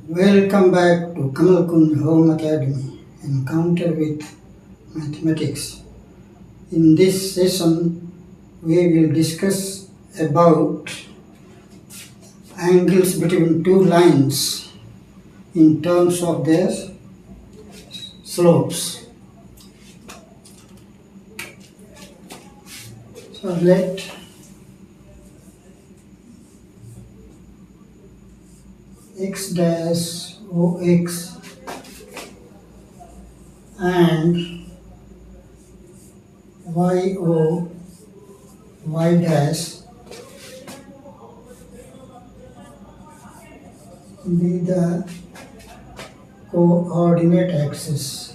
Welcome back to Kamal Kunj Home Academy, Encounter with Mathematics. In this session, we will discuss about angles between two lines in terms of their slopes. So let x dash OX and YO Y dash be the coordinate axis.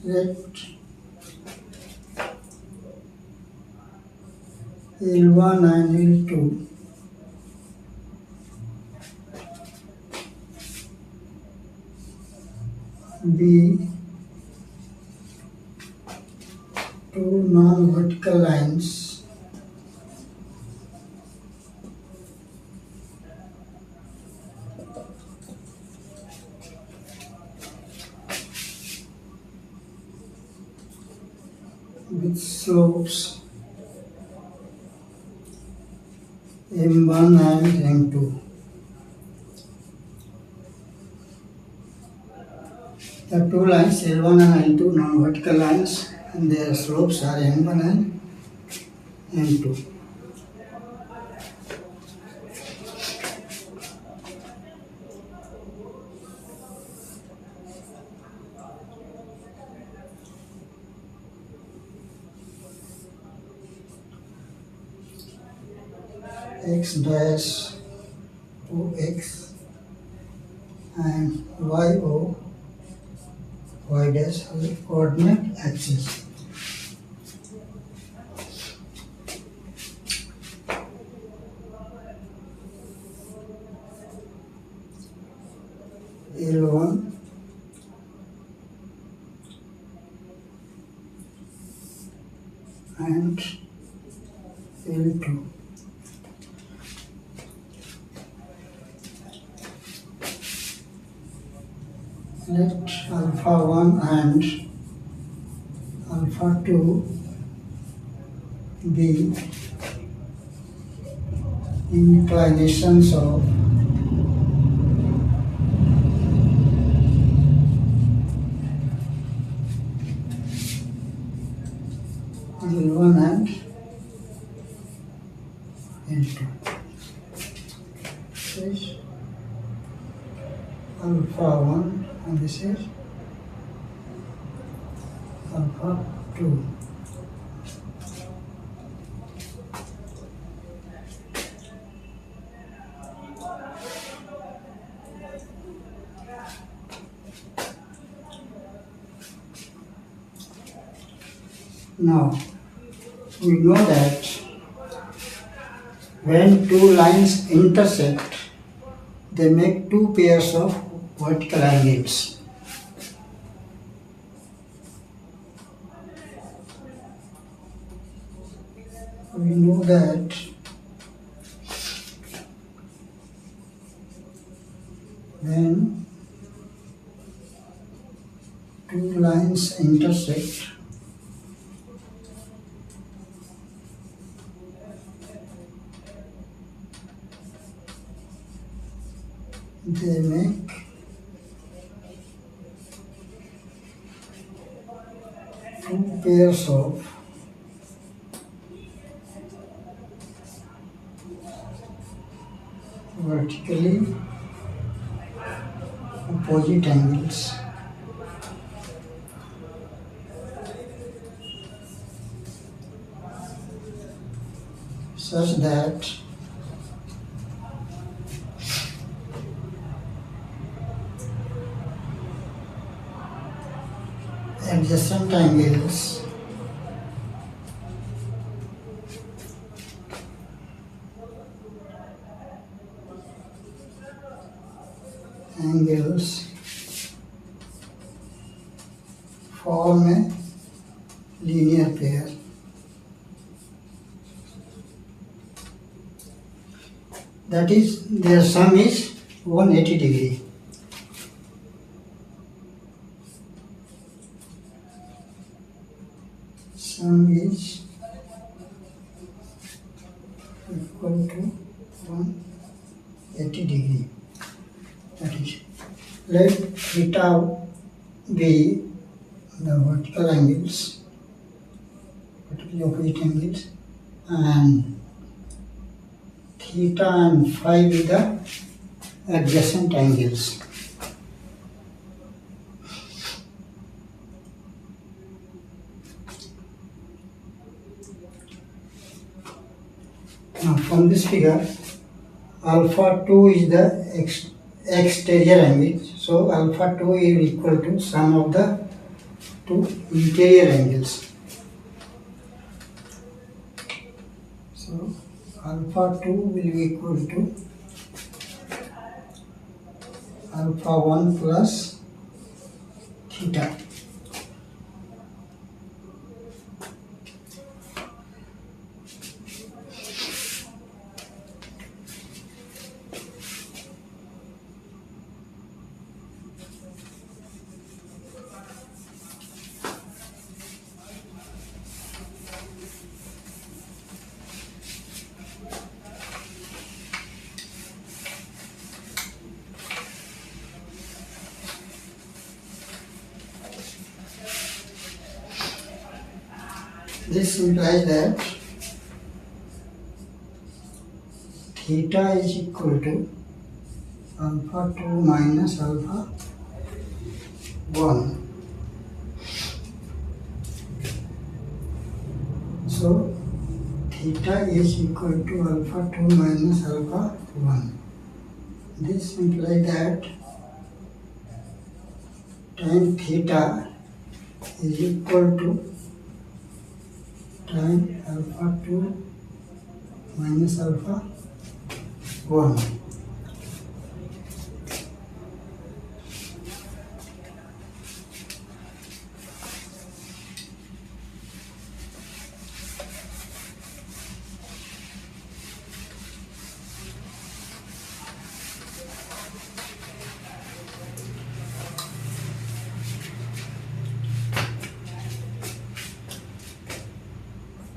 Let L1 and L2 be two non-vertical lines with slopes M1 and M2. The two lines L1 and L2 non-vertical lines and their slopes are M1 and M2. X dash OX and YO Y dash are the coordinate axis. L1 and L2. Let alpha 1 and alpha 2 be inclinations of L1 and L2. This is alpha 1 and this is alpha 2. Now, we know that when two lines intersect, they make two pairs of vertical angles. We know that when two lines intersect, they make two pairs of vertically opposite angles. Such that adjacent angles angles form a linear pair. That is, their sum is 180 degree. Sum is equal to 180 degree. That is, let theta be the vertical angles, vertically opposite angles, and theta and phi be the adjacent angles. Now from this figure, alpha 2 is the exterior angle, so alpha 2 is equal to sum of the two interior angles. So alpha 2 will be equal to alpha 1 plus theta. This implies that theta is equal to alpha 2 minus alpha 1. So theta is equal to alpha 2 minus alpha 1. This implies that tan theta is equal to tan alpha 2 minus alpha 1.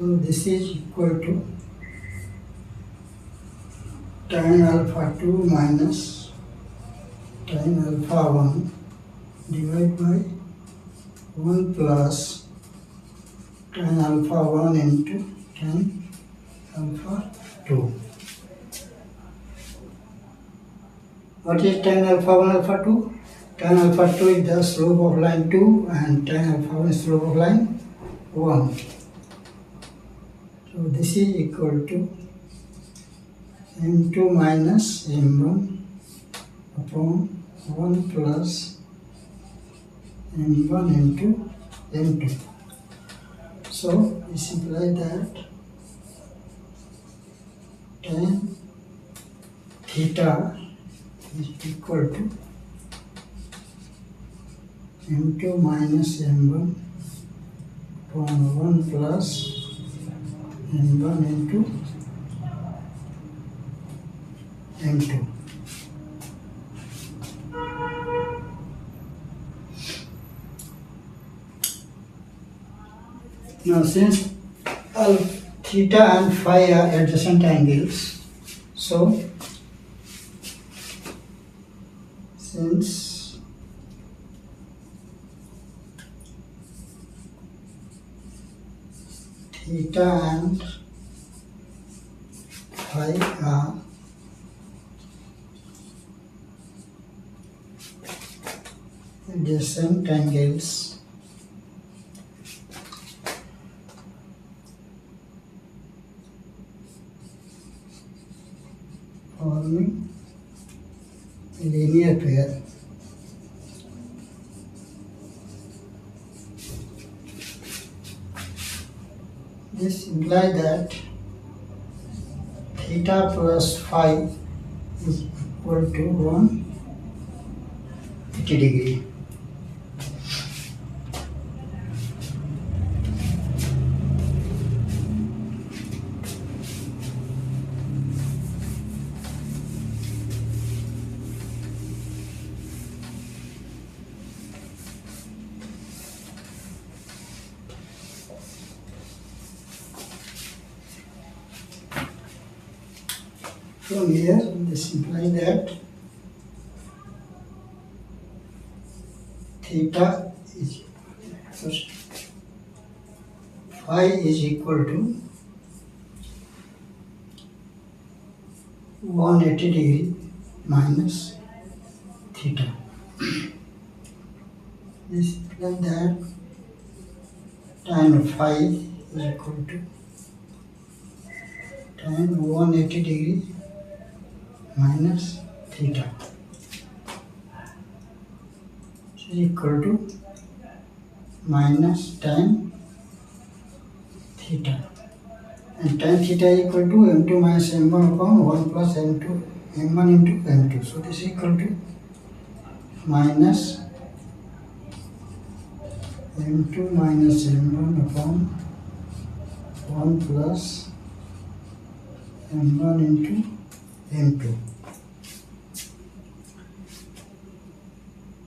So this is equal to tan alpha 2 minus tan alpha 1 divided by 1 plus tan alpha 1 into tan alpha 2. What is tan alpha 1 alpha 2? Tan alpha 2 is the slope of line 2 and tan alpha 1 is slope of line 1. So this is equal to m2 minus m1 upon 1 plus m1 into m2. So this implies that tan theta is equal to m2 minus m1 upon 1 plus m1 into m2. Now since theta and phi are adjacent angles, so since theta and phi are adjacent angles, forming a linear pair. This implies that theta plus phi is equal to 1 80 degree. From here, this implies that theta is first phi is equal to 180 degree minus theta. This implies that tan phi is equal to tan 180 degree minus theta is equal to minus tan theta, and tan theta is equal to m2 minus m1 upon 1 plus m2 m1 into m2. So this is equal to minus m2 minus m1 upon 1 plus m1 into m2.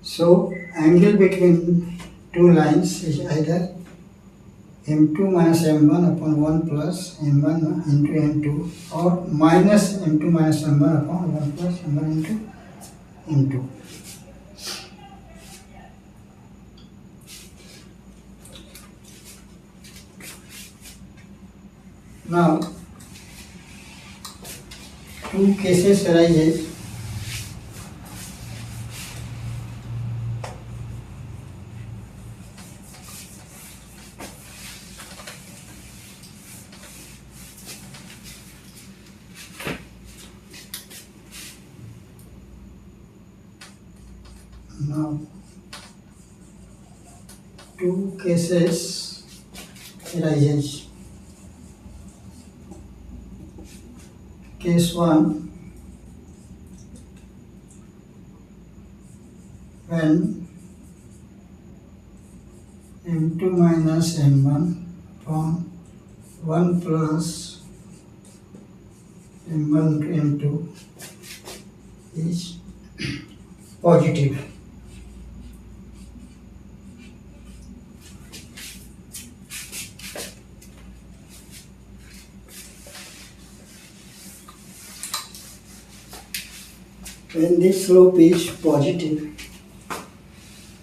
So angle between two lines is either m2 minus m1 upon 1 plus m1 into m2, or minus m2 minus m1 upon 1 plus m1 into m2. Now, two cases arise. Now, two cases arises. Case 1, when m2 minus m1 upon 1 plus m1 into m2 is positive. When this slope is positive,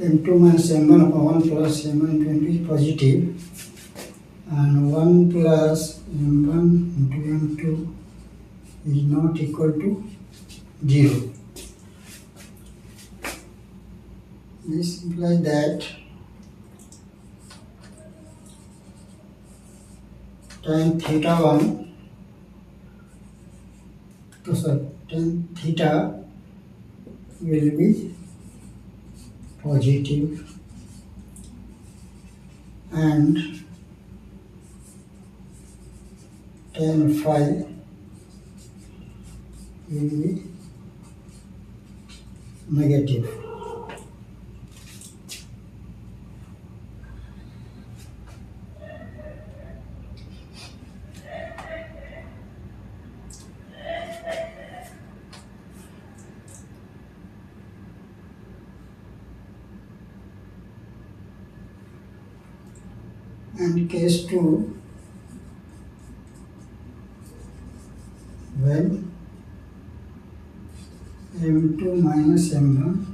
m2 minus m1 upon 1 plus m1 into m2 is positive, and 1 plus m1 into m2 is not equal to 0. This implies that tan theta 1, tan theta will be positive, and tan phi will be negative. And case 2, when m2 minus m1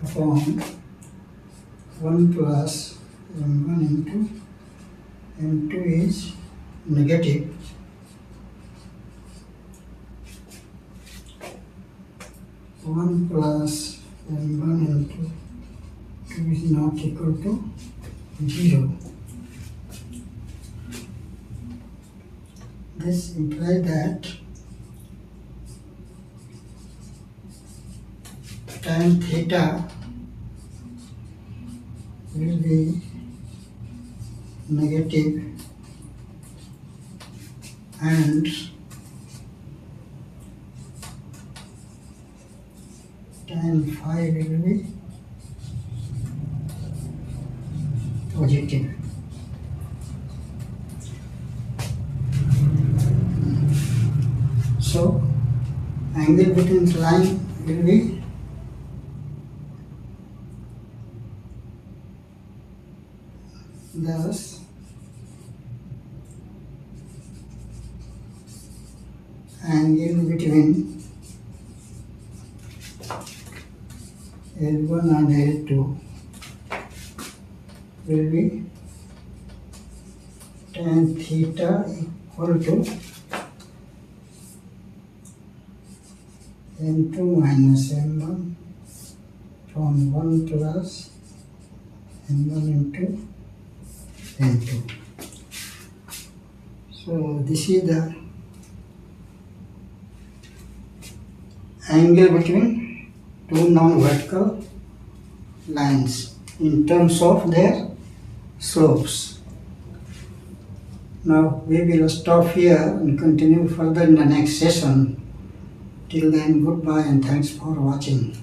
upon 1 plus m1 into m2 is negative, one plus m1 into 2 is not equal to 0. This implies that tan theta will be negative, and tan phi will be positive. So angle between line will be thus angle between L1 and L2 will be tan theta equal to M2 minus M1 from 1 plus M1 into M2. So this is the angle between two non-vertical lines in terms of their slopes. Now we will stop here and continue further in the next session. Till then, goodbye and thanks for watching.